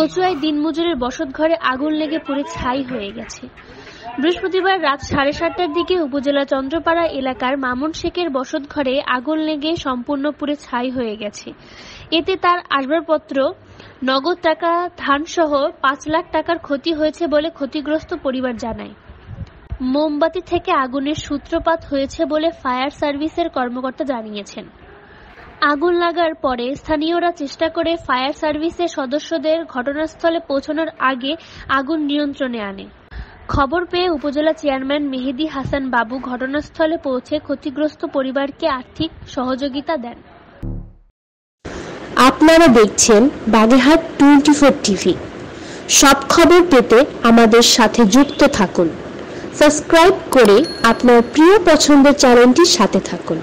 কচুয়ায় দিনমজুরের বসতঘরে আগুন লেগে পুড়ে ছাই হয়ে গেছে। বৃহস্পতিবার রাত 7:30টার দিকে উপজেলা চন্দ্রপাড়া এলাকার মামুন শেখের বসতঘরে আগুন লেগে সম্পূর্ণ পুড়ে ছাই হয়ে গেছে। এতে তার আসবাবপত্র, নগদ টাকা, ধানসহ 5 লাখ টাকার ক্ষতি হয়েছে বলে ক্ষতিগ্রস্ত পরিবার জানায়। মোমবাতি থেকে আগুনের সূত্রপাত হয়েছে বলে ফায়ার সার্ভিসের কর্মকর্তা জানিয়েছেন। আগুন লাগার পরে স্থানীয়রা চেষ্টা করে ফায়ার সার্ভিসের সদস্যদের ঘটনাস্থলে পৌঁছানোর আগে আগুন নিয়ন্ত্রণে আনে। খবর পেয়ে উপজেলা চেয়ারম্যান মেহেদী হাসান বাবু ঘটনাস্থলে পৌঁছে ক্ষতিগ্রস্ত পরিবারকে আর্থিক সহযোগিতা দেন। আপনারা দেখছেন বাগেরহাট 24 টিভি। সব খবর পেতে আমাদের সাথে যুক্ত থাকুন। সাবস্ক্রাইব করে আপনার প্রিয় পছন্দের চ্যানেলটির সাথে থাকুন।